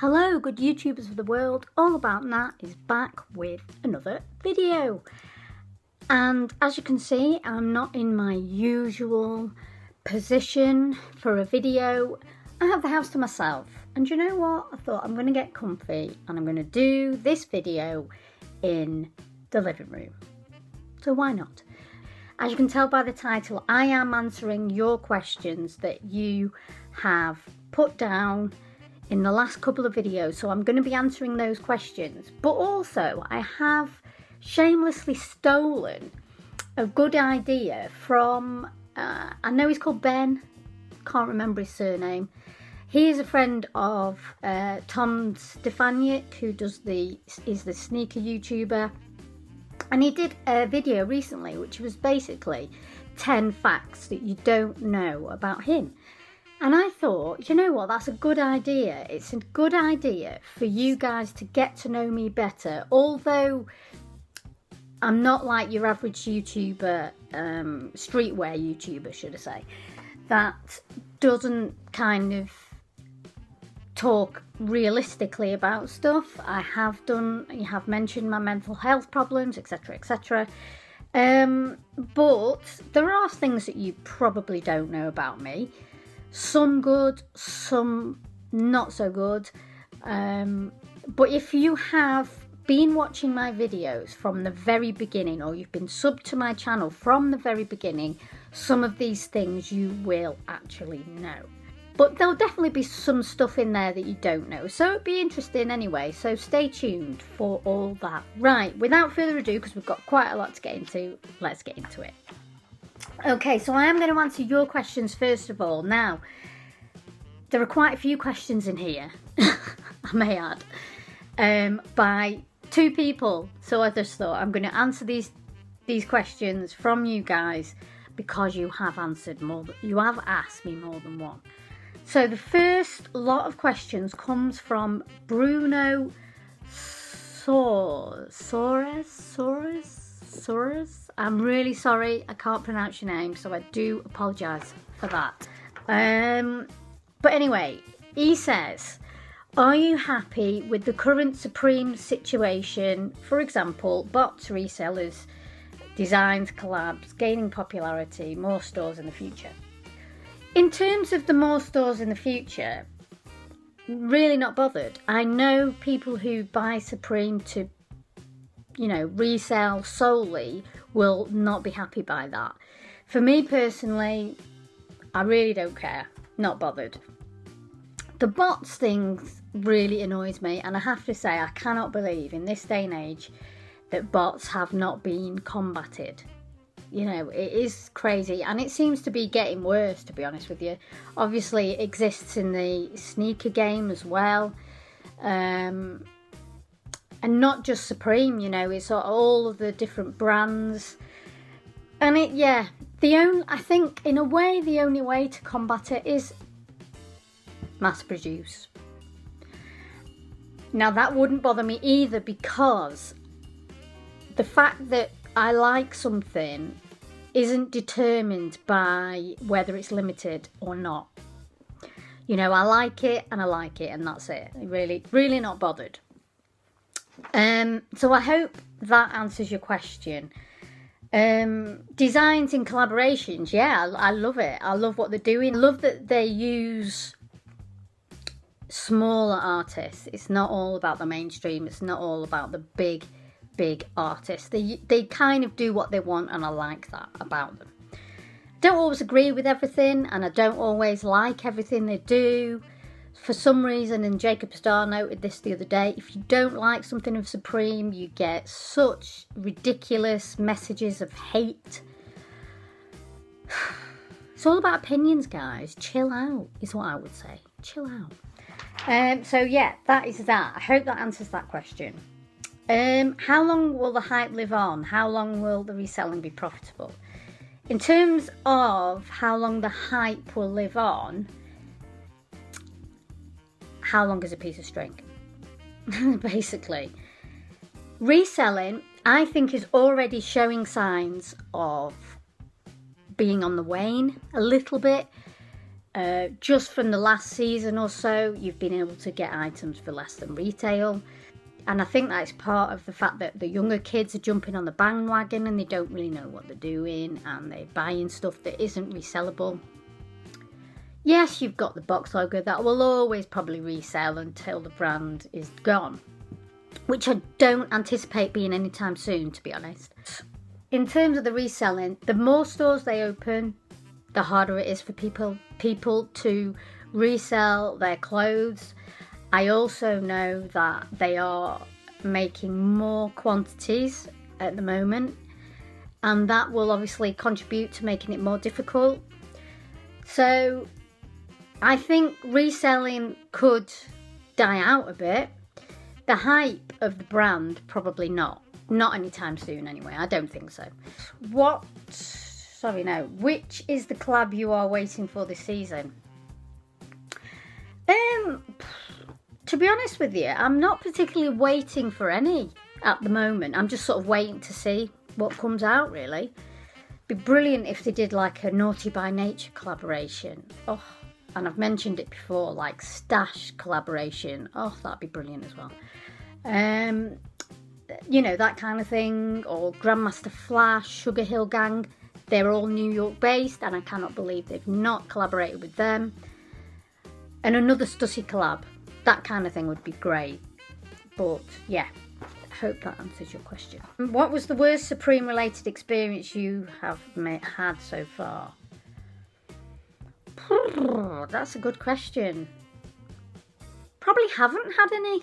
Hello good YouTubers of the world, All About Nat is back with another video. And as you can see, I'm not in my usual position for a video. I have the house to myself, and you know what? I thought I'm going to get comfy and I'm going to do this video in the living room. So why not? As you can tell by the title, I am answering your questions that you have put down in the last couple of videos, so I'm going to be answering those questions. But also, I have shamelessly stolen a good idea from, I know he's called Ben, can't remember his surname. He is a friend of Tom Stefaniak, who is the sneaker YouTuber. And he did a video recently, which was basically 10 facts that you don't know about him. And I thought, you know what, that's a good idea. It's a good idea for you guys to get to know me better. Although I'm not like your average YouTuber, streetwear YouTuber, should I say, that doesn't kind of talk realistically about stuff. I have mentioned my mental health problems, etc, etc. But there are things that you probably don't know about me. Some good, some not so good. But if you have been watching my videos from the very beginning, or you've been subbed to my channel from the very beginning, some of these things you will actually know. But there'll definitely be some stuff in there that you don't know. So it'll be interesting anyway. So stay tuned for all that. Right, without further ado, because we've got quite a lot to get into, let's get into it. Okay, so I am going to answer your questions first of all. Now, there are quite a few questions in here, I may add, by two people. So I just thought I'm going to answer these questions from you guys because you have asked me more than one. So the first lot of questions comes from Bruno Soares. I'm really sorry, I can't pronounce your name, so I do apologise for that. But anyway, he says, are you happy with the current Supreme situation? For example, bots, resellers, designs, collabs, gaining popularity, more stores in the future. In terms of the more stores in the future, really not bothered. I know people who buy Supreme to, you know, resell solely will not be happy by that. For me personally, I really don't care, not bothered. The bots thing really annoys me, and I have to say I cannot believe in this day and age that bots have not been combated. You know, it is crazy, and it seems to be getting worse, to be honest with you. Obviously it exists in the sneaker game as well. And not just Supreme, you know, it's all of the different brands. And I think in a way the only way to combat it is mass produce. Now that wouldn't bother me either, because the fact that I like something isn't determined by whether it's limited or not. You know, I like it and I like it, and that's it. Really not bothered. So I hope that answers your question. Designs in collaborations, yeah, I love it. I love what they're doing. I love that they use smaller artists. It's not all about the mainstream. It's not all about the big artists. They kind of do what they want, and I like that about them. Don't always agree with everything, and I don't always like everything they do. For some reason, and Jacob Starr noted this the other day, if you don't like something of Supreme, you get such ridiculous messages of hate. It's all about opinions, guys. Chill out is what I would say. Chill out. So yeah, that is that. I hope that answers that question. How long will the hype live on? How long will the reselling be profitable? In terms of how long the hype will live on, how long is a piece of string? Basically. Reselling, I think, is already showing signs of being on the wane a little bit. just from the last season or so, you've been able to get items for less than retail. And I think that's part of the fact that the younger kids are jumping on the bandwagon and they don't really know what they're doing and they're buying stuff that isn't resellable. Yes, you've got the box logo that will always probably resell until the brand is gone, which I don't anticipate being anytime soon, to be honest. In terms of the reselling, the more stores they open, the harder it is for people to resell their clothes. I also know that they are making more quantities at the moment, and that will obviously contribute to making it more difficult. So I think reselling could die out a bit. The hype of the brand, probably not. Not anytime soon anyway, I don't think so. Which is the collab you are waiting for this season? To be honest with you, I'm not particularly waiting for any at the moment. I'm just sort of waiting to see what comes out, really. It'd be brilliant if they did like a Naughty by Nature collaboration. Oh, and I've mentioned it before, like Stash collaboration. Oh, that'd be brilliant as well. You know, that kind of thing. Or Grandmaster Flash, Sugar Hill Gang. They're all New York based and I cannot believe they've not collaborated with them. And another Stussy collab. That kind of thing would be great. But yeah, I hope that answers your question. What was the worst Supreme related experience you have had so far? That's a good question. Probably haven't had any.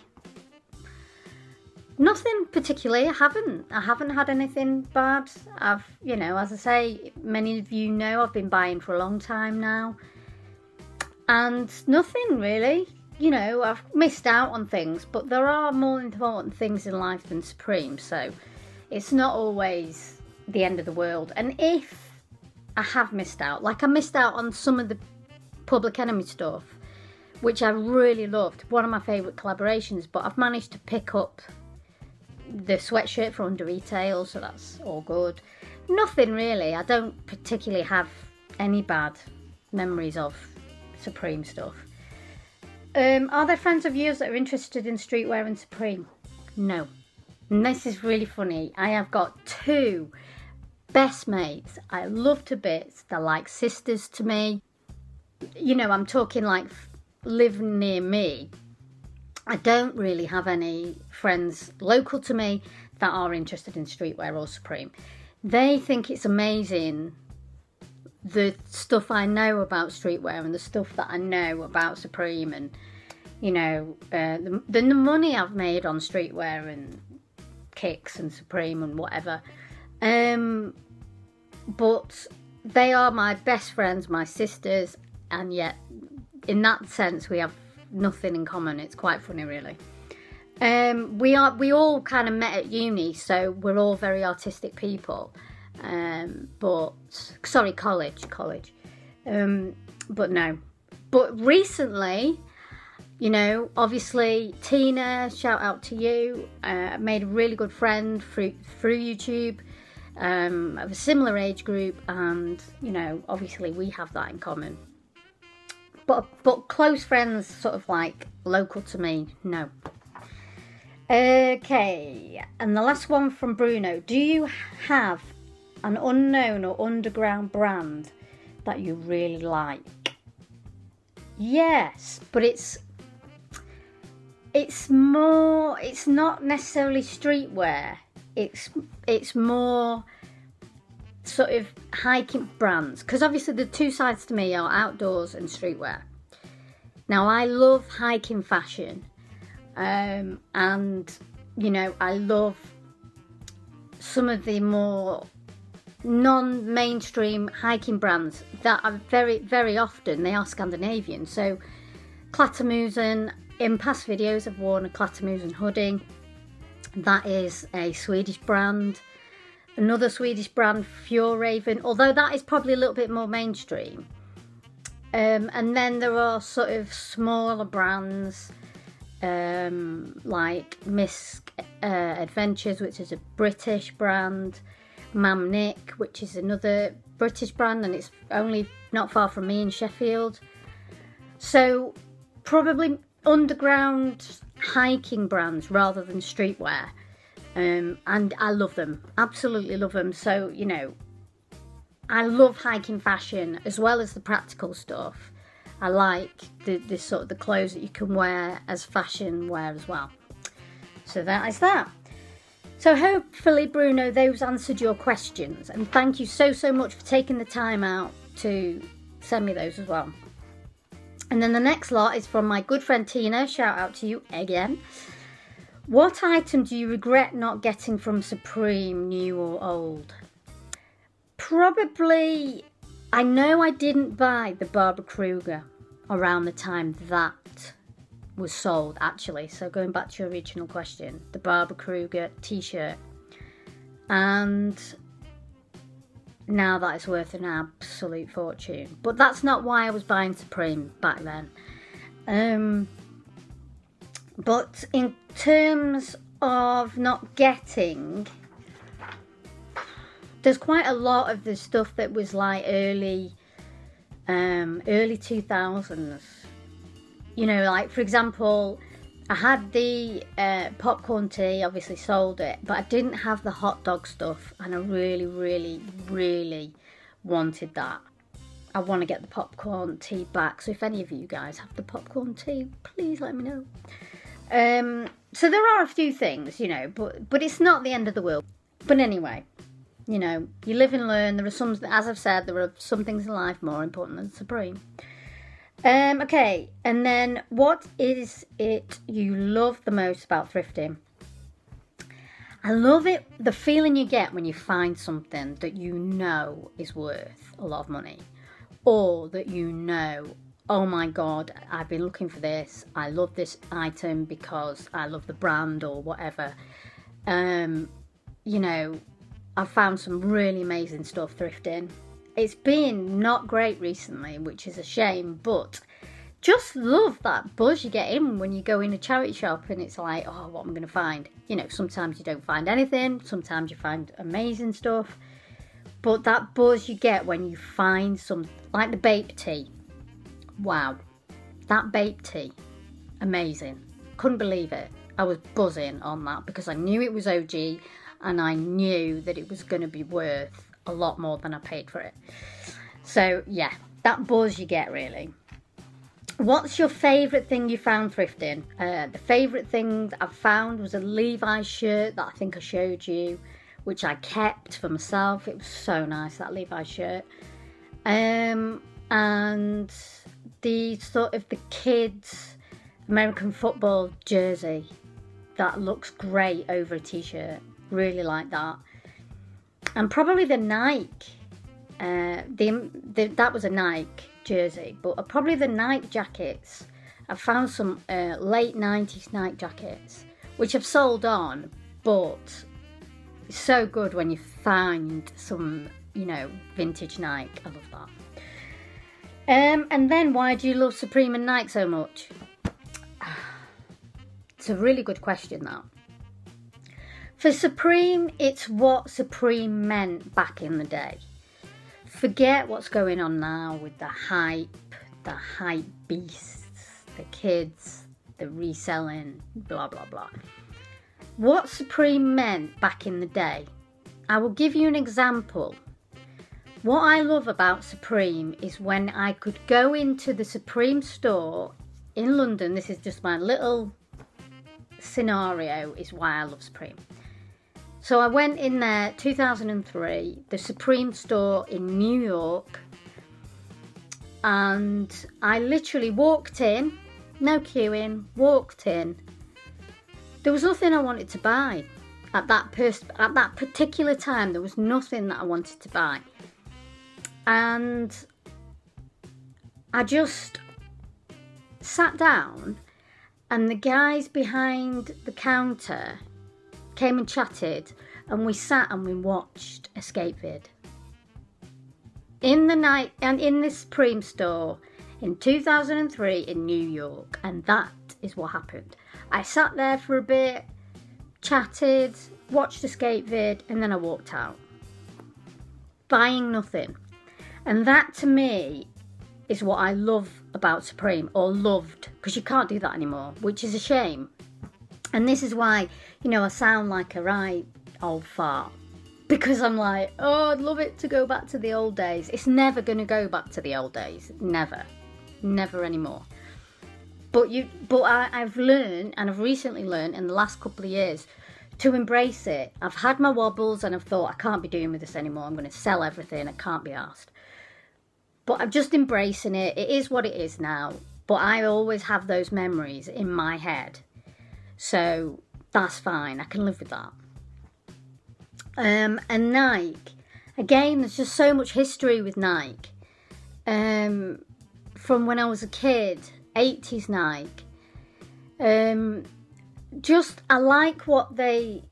Nothing particularly. I haven't had anything bad. You know, as I say, many of you know I've been buying for a long time now. And nothing really. You know, I've missed out on things, but there are more important things in life than Supreme, so it's not always the end of the world. And if I have missed out, like I missed out on some of the Public Enemy stuff, which I really loved, one of my favourite collaborations, but I've managed to pick up the sweatshirt for Under Retail, so that's all good. Nothing really. I don't particularly have any bad memories of Supreme stuff. Are there friends of yours that are interested in streetwear and Supreme? No. And this is really funny. I have got two best mates I love to bits. They're like sisters to me. You know, I'm talking like live near me. I don't really have any friends local to me that are interested in streetwear or Supreme. They think it's amazing the stuff I know about streetwear and the stuff that I know about Supreme, and you know, the money I've made on streetwear and Kicks and Supreme and whatever. But they are my best friends, my sisters, and yet in that sense we have nothing in common. It's quite funny, really. We all kind of met at uni, so we're all very artistic people. College. But no. But recently, you know, obviously Tina, shout out to you, made a really good friend through YouTube, of a similar age group, and you know, obviously we have that in common. But close friends, sort of like local to me, no. Okay, and the last one from Bruno. Do you have an unknown or underground brand that you really like? Yes, but it's not necessarily streetwear. It's more sort of hiking brands, because obviously the two sides to me are outdoors and streetwear. Now I love hiking fashion, and you know, I love some of the more non-mainstream hiking brands that are very often, they are Scandinavian. So Klattermusen, in past videos I've worn a Klattermusen hoodie. That is a Swedish brand. Another Swedish brand, Fjällräven, although that is probably a little bit more mainstream. And then there are sort of smaller brands, like Misk Adventures, which is a British brand, Mamnik, which is another British brand, and it's only not far from me in Sheffield. So probably underground hiking brands rather than streetwear. And I love them, absolutely love them. So, you know, I love hiking fashion as well as the practical stuff. I like the sort of the clothes that you can wear as fashion wear as well. So that is that. So hopefully, Bruno, those answered your questions, and thank you so much for taking the time out to send me those as well. And then the next lot is from my good friend Tina. Shout out to you again. What item do you regret not getting from Supreme, new or old? Probably, I know I didn't buy the Barbara Kruger around the time that was sold, actually. So going back to your original question, the Barbara Kruger t-shirt, and now that is worth an absolute fortune. But that's not why I was buying Supreme back then. But in terms of not getting, there's quite a lot of the stuff that was like early 2000s. You know, like for example, I had the popcorn tea, obviously sold it, but I didn't have the hot dog stuff, and I really wanted that. I want to get the popcorn tea back, so if any of you guys have the popcorn tea, please let me know. So there are a few things, you know, but it's not the end of the world. But anyway, you know, you live and learn. There are some, as I've said, there are some things in life more important than Supreme. Okay, and then what is it you love the most about thrifting? I love it, the feeling you get when you find something that you know is worth a lot of money, or that you know, oh my God, I've been looking for this. I love this item because I love the brand or whatever. You know, I've found some really amazing stuff thrifting. It's been not great recently, which is a shame, but just love that buzz you get in when you go in a charity shop and it's like, oh, what am I going to find? You know, sometimes you don't find anything, sometimes you find amazing stuff, but that buzz you get when you find some, like the Bape tea. Wow, that Bape tea, amazing. Couldn't believe it. I was buzzing on that because I knew it was OG and I knew that it was going to be worth a lot more than I paid for it. So yeah, that buzz you get really. What's your favourite thing you found thrifting? The favourite thing that I found was a Levi's shirt that I think I showed you, which I kept for myself. It was so nice, that Levi's shirt. And the sort of the kids American football jersey that looks great over a t-shirt. Really like that. And probably the Nike, that was a Nike jersey, but probably the Nike jackets. I found some late 90s Nike jackets, which I've sold on, but it's so good when you find some, you know, vintage Nike. I love that. And then why do you love Supreme and Nike so much? It's a really good question, that. For Supreme, it's what Supreme meant back in the day. Forget what's going on now with the hype beasts, the kids, the reselling, blah, blah, blah. What Supreme meant back in the day. I will give you an example. What I love about Supreme is when I could go into the Supreme store in London. This is just my little scenario, is why I love Supreme. So I went in there 2003, the Supreme store in New York, and I literally walked in, no queuing, walked in. There was nothing I wanted to buy at that particular time. There was nothing that I wanted to buy, and I just sat down, and the guys behind the counter came and chatted, and we sat and we watched Escape Vid in the night, and in this Supreme store in 2003 in New York. And that is what happened. I sat there for a bit, chatted, watched Escape Vid, and then I walked out, buying nothing. And that to me is what I love about Supreme, or loved, because you can't do that anymore, which is a shame. And this is why, you know, I sound like a right old fart, because I'm like, oh, I'd love it to go back to the old days. It's never going to go back to the old days. Never anymore. But I've learned, and I've recently learned in the last couple of years, to embrace it. I've had my wobbles and I've thought, I can't be doing with this anymore. I'm going to sell everything. I can't be arsed. But I'm just embracing it. It is what it is now. But I always have those memories in my head. So that's fine. I can live with that. And Nike. Again, there's just so much history with Nike. From when I was a kid. 80s Nike. Just, I like what they,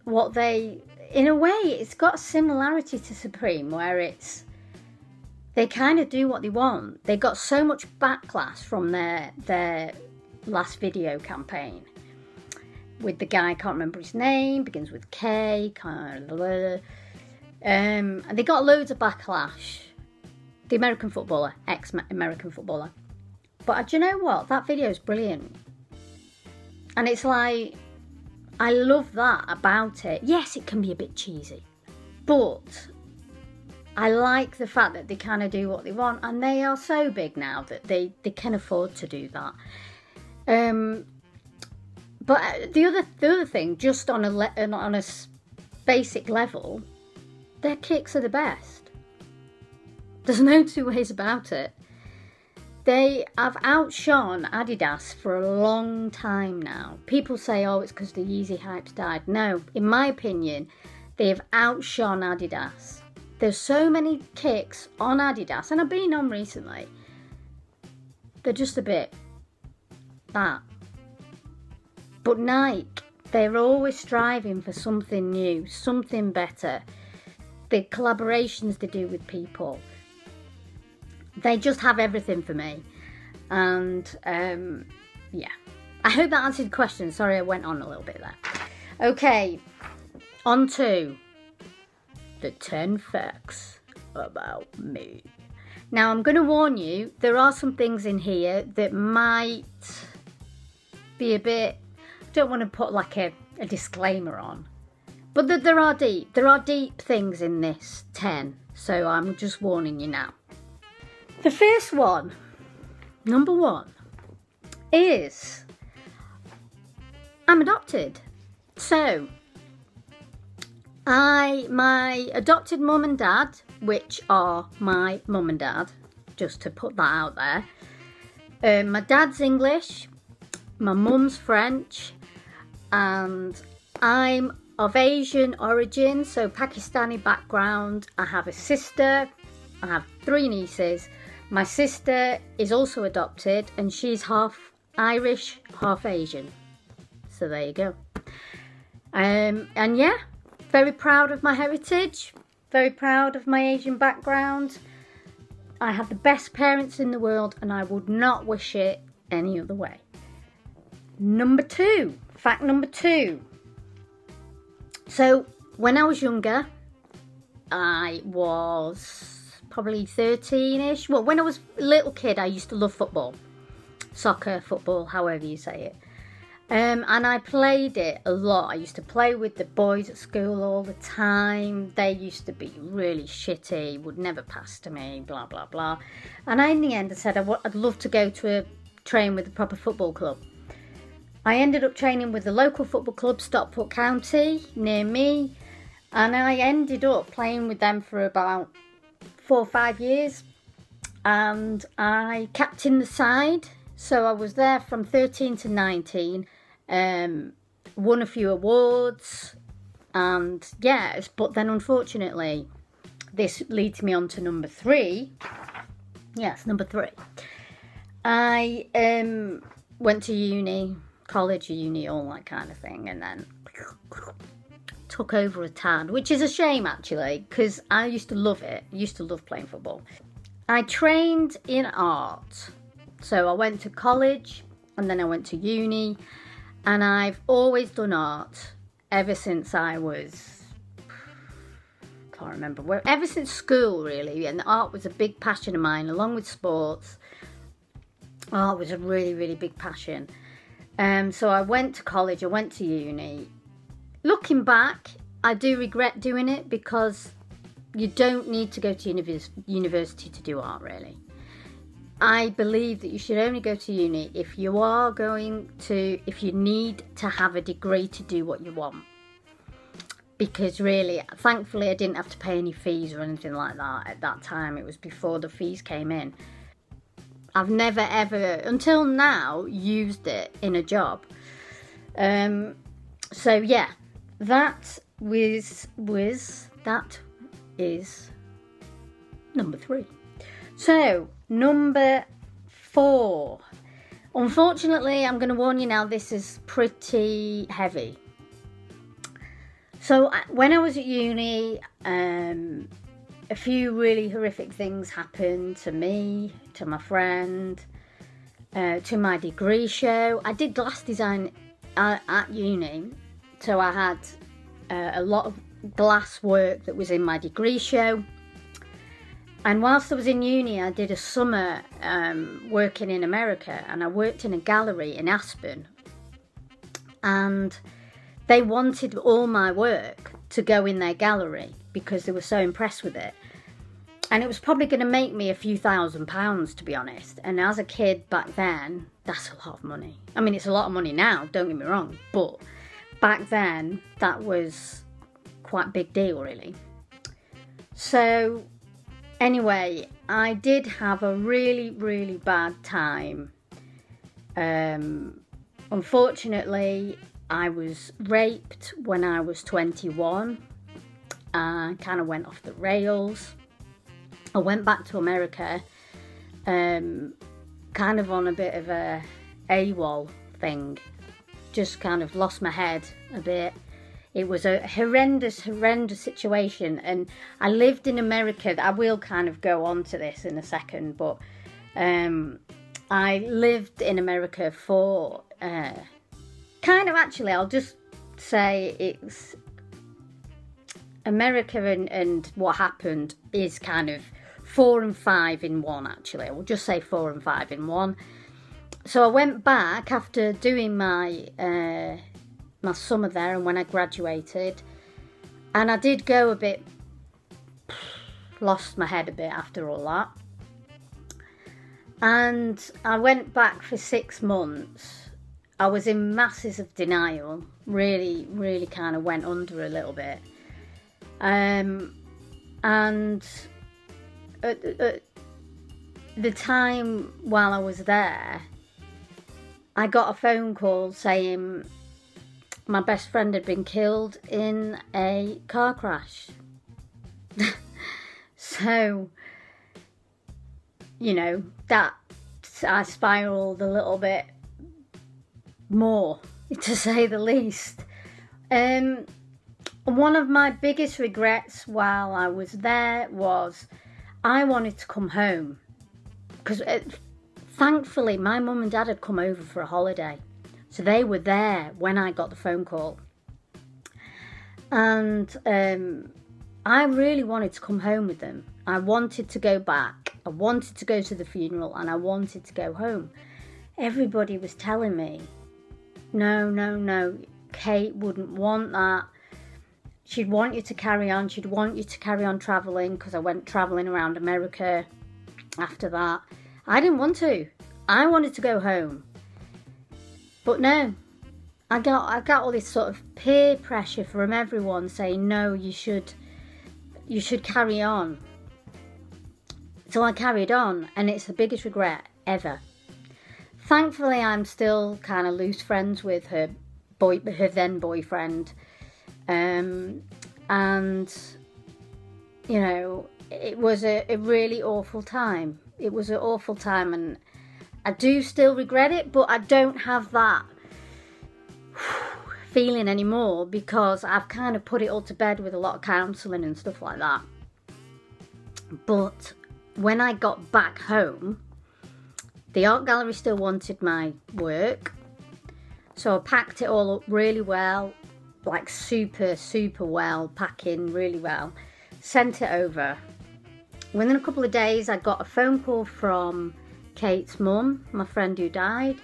in a way, it's got a similarity to Supreme, where it's, they kind of do what they want. They got so much backlash from their last video campaign with the guy, can't remember his name, begins with K, and they got loads of backlash. The American footballer, ex-American footballer. But do you know what? That video is brilliant. And it's like, I love that about it. Yes, it can be a bit cheesy, but I like the fact that they kind of do what they want, and they are so big now that they can afford to do that. But the other thing, just on a basic level, their kicks are the best. There's no two ways about it. They have outshone Adidas for a long time now. People say, oh, it's because the Yeezy hype's died. No, in my opinion, they have outshone Adidas. There's so many kicks on Adidas, and I've been on recently. They're just a bit that. But Nike, they're always striving for something new, something better. The collaborations they do with people. They just have everything for me. And, yeah. I hope that answered the question. Sorry, I went on a little bit there. Okay, on to the 10 facts about me. Now, I'm going to warn you, there are some things in here that might be a bit... I don't want to put like a disclaimer on. But there are deep things in this 10. So I'm just warning you now. The first one, number 1, is I'm adopted. So, my adopted mum and dad, which are my mum and dad, just to put that out there. My dad's English, my mum's French, and I'm of Asian origin, so Pakistani background. I have a sister, I have 3 nieces. My sister is also adopted, and she's half Irish, half Asian. So there you go. And yeah, very proud of my heritage, very proud of my Asian background. I have the best parents in the world, and I would not wish it any other way. Number 2, fact number 2. So when I was younger, I was probably 13-ish. Well, when I was a little kid, I used to love football. Soccer, football, however you say it. And I played it a lot. I used to play with the boys at school all the time. They used to be really shitty, would never pass to me, blah, blah, blah. And in the end, I said I'd love to go to train with a proper football club. I ended up training with the local football club, Stockport County, near me. And I ended up playing with them for about 4 or 5 years, and I captained the side, so I was there from 13 to 19, won a few awards, and yes, but then unfortunately this leads me on to number 3. Yes, number 3. I went to uni, college, uni, all that kind of thing, and then took over a tad, which is a shame actually, because I used to love it. I used to love playing football. I trained in art, so I went to college and then I went to uni, and I've always done art ever since I was, can't remember where, ever since school really, and art was a big passion of mine along with sports. Art was a really, really big passion. So I went to college, I went to uni. Looking back, I do regret doing it because you don't need to go to university to do art, really. I believe that you should only go to uni if you need to have a degree to do what you want. Because really, thankfully, I didn't have to pay any fees or anything like that at that time. It was before the fees came in. I've never ever, until now, used it in a job. So yeah, that is number 3. So number 4. Unfortunately, I'm going to warn you now, this is pretty heavy. So when I was at uni, a few really horrific things happened to me, to my friend, to my degree show. I did glass design at uni, so I had a lot of glass work that was in my degree show. And whilst I was in uni, I did a summer working in America, and I worked in a gallery in Aspen. And they wanted all my work to go in their gallery because they were so impressed with it. And it was probably going to make me a few £1,000s, to be honest. And as a kid back then, that's a lot of money. I mean, it's a lot of money now, don't get me wrong. But back then, that was quite a big deal, really. So anyway, I did have a really, really bad time. Unfortunately, I was raped when I was 21. I kind of went off the rails. I went back to America, kind of on a bit of a AWOL thing. Just kind of lost my head a bit. It was a horrendous, horrendous situation. And I lived in America. I will kind of go on to this in a second. But I lived in America for kind of, actually, I'll just say it's America and what happened is kind of 4 and 5 in one, actually. I will just say 4 and 5 in one. So I went back after doing my my summer there, and when I graduated, and I did go a bit, lost my head a bit after all that. And I went back for 6 months. I was in masses of denial, really, really kind of went under a little bit. And at the time while I was there, I got a phone call saying my best friend had been killed in a car crash. So, you know, that I spiraled a little bit more, to say the least. One of my biggest regrets while I was there was I wanted to come home, because thankfully my mum and dad had come over for a holiday, so they were there when I got the phone call. And I really wanted to come home with them. I wanted to go back, I wanted to go to the funeral, and I wanted to go home. Everybody was telling me, no, no, no, Kate wouldn't want that. She'd want you to carry on. She'd want you to carry on travelling, because I went travelling around America after that. I didn't want to. I wanted to go home. But no, I got all this sort of peer pressure from everyone saying, no, you should carry on. So I carried on, and it's the biggest regret ever. Thankfully, I'm still kind of loose friends with her then boyfriend. And, you know, it was a really awful time. It was an awful time, and I do still regret it, but I don't have that feeling anymore, because I've kind of put it all to bed with a lot of counselling and stuff like that. But when I got back home, the art gallery still wanted my work, so I packed it all up really well, like super, super well, packing really well. sent it over. Within a couple of days, I got a phone call from Kate's mum, my friend who died.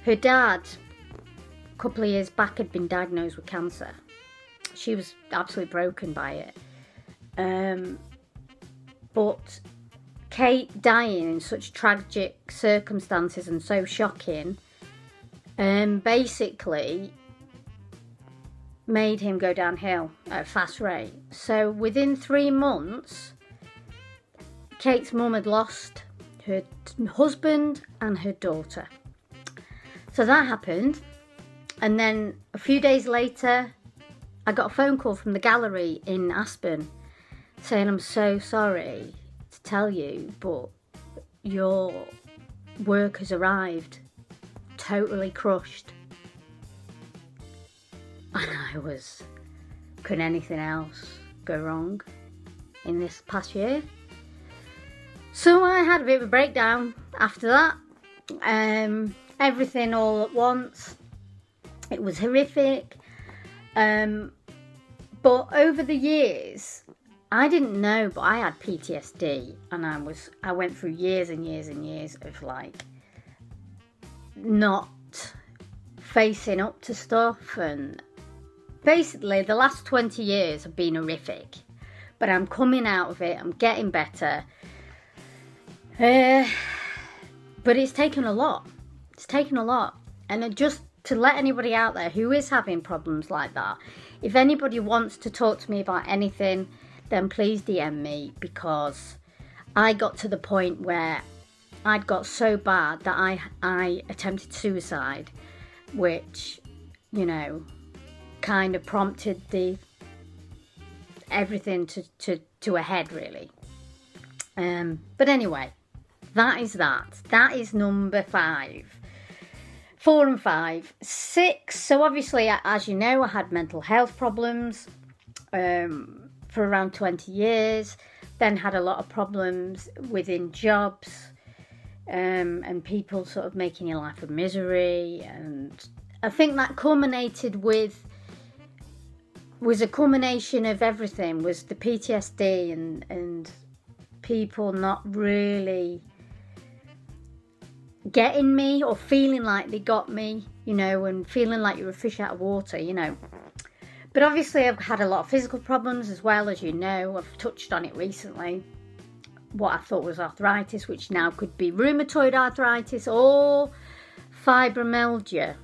Her dad, a couple of years back, had been diagnosed with cancer. She was absolutely broken by it. But Kate dying in such tragic circumstances and so shocking, basically made him go downhill at a fast rate. So within 3 months, Kate's mum had lost her husband and her daughter. So that happened. And then a few days later, I got a phone call from the gallery in Aspen saying, I'm so sorry to tell you, but your work has arrived, totally crushed. And I was, could anything else go wrong in this past year? So I had a bit of a breakdown after that. Everything all at once. It was horrific. But over the years, I didn't know, but I had PTSD, and I went through years and years and years of like not facing up to stuff, and basically the last 20 years have been horrific, but I'm coming out of it, I'm getting better. But it's taken a lot. It's taken a lot. And just to let anybody out there who is having problems like that, if anybody wants to talk to me about anything, then please DM me, because I got to the point where I'd got so bad that I attempted suicide, which, you know, kind of prompted everything to a head, really. But anyway, that is that. That is number 5. 4 and 5. 6. So obviously, as you know, I had mental health problems for around 20 years. Then had a lot of problems within jobs and people sort of making your life a misery. And I think that culminated was a culmination of everything, was the PTSD and people not really getting me or feeling like they got me, you know, and feeling like you're a fish out of water, you know. But obviously I've had a lot of physical problems as well, as you know. I've touched on it recently. What I thought was arthritis, which now could be rheumatoid arthritis or fibromyalgia.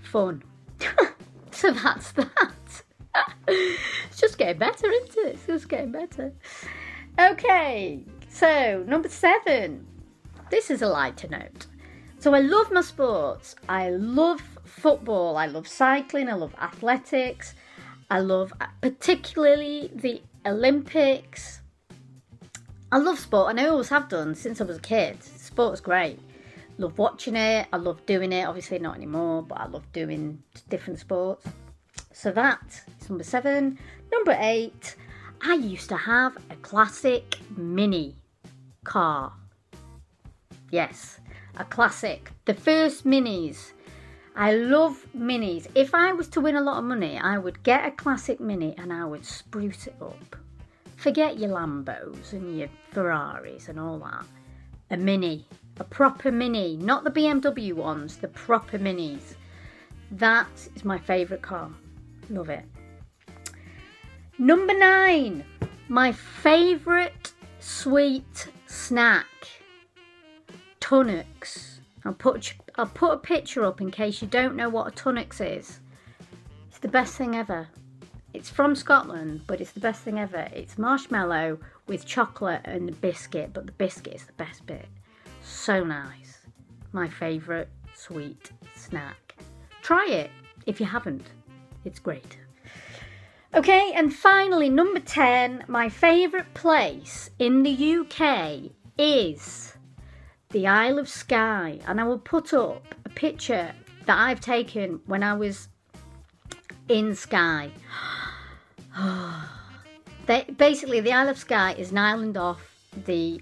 Fun. So that's that. It's just getting better, isn't it? It's just getting better. Okay, so number 7. This is a lighter note. So I love my sports. I love football. I love cycling. I love athletics. I love particularly the Olympics. I love sport, and I always have done since I was a kid. Sport's great. Love watching it. I love doing it. Obviously not anymore, but I love doing different sports. So that is number 7. Number 8. I used to have a classic Mini car. Yes, a classic. The first Minis. I love Minis. If I was to win a lot of money, I would get a classic Mini and I would spruce it up. Forget your Lambos and your Ferraris and all that. A Mini. A proper Mini. Not the BMW ones, the proper Minis. That is my favourite car. Love it. Number 9. My favourite sweet snack. Tunnocks. I'll put a picture up in case you don't know what a Tunnocks is. It's the best thing ever. It's from Scotland, but it's the best thing ever. It's marshmallow with chocolate and the biscuit, but the biscuit is the best bit. So nice. My favourite sweet snack. Try it if you haven't. It's great. Okay, and finally, number 10. My favourite place in the UK is the Isle of Skye, and I will put up a picture that I've taken when I was in Skye. Basically, the Isle of Skye is an island off the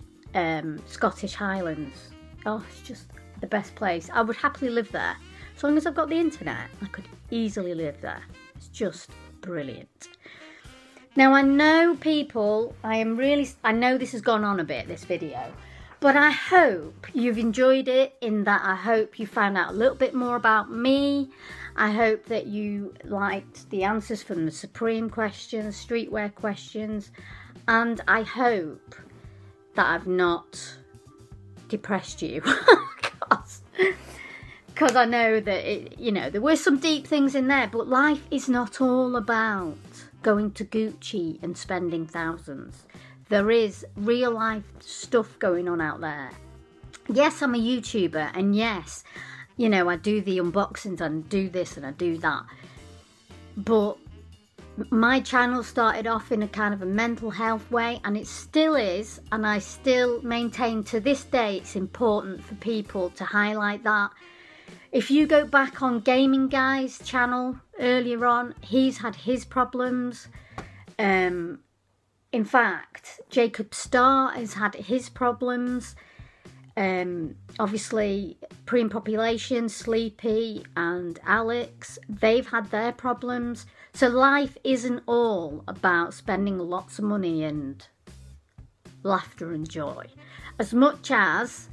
Scottish Highlands. Oh, it's just the best place. I would happily live there. As long as I've got the internet, I could easily live there. It's just brilliant. Now I know people, I know this has gone on a bit, this video, but I hope you've enjoyed it, in that I hope you found out a little bit more about me. I hope that you liked the answers from the Supreme questions, streetwear questions, and I hope that I've not depressed you. Because I know that, there were some deep things in there, but life is not all about going to Gucci and spending thousands. There is real life stuff going on out there. Yes, I'm a YouTuber, and yes, I do the unboxings and I do this and I do that. But my channel started off in a kind of a mental health way, and it still is, and I still maintain to this day it's important for people to highlight that. If you go back on Gaming Guy's channel earlier on, he's had his problems. In fact, Jacob Starr has had his problems. Obviously, Preem Population, Sleepy and Alex, they've had their problems. So life isn't all about spending lots of money and laughter and joy. As much as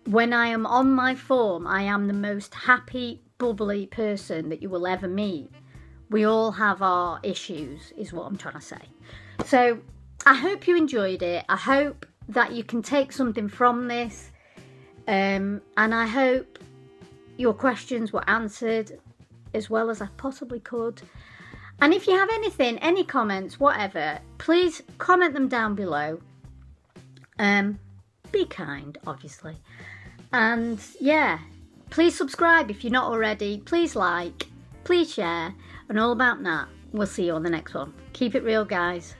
when I am on my form, I am the most happy, bubbly person that you will ever meet. We all have our issues, is what I'm trying to say. So I hope you enjoyed it. I hope that you can take something from this. And I hope your questions were answered as well as I possibly could. And if you have anything, any comments, whatever, please comment them down below. Be kind, obviously. And yeah, please subscribe if you're not already. Please like, please share, and all about that. We'll see you on the next one. Keep it real, guys.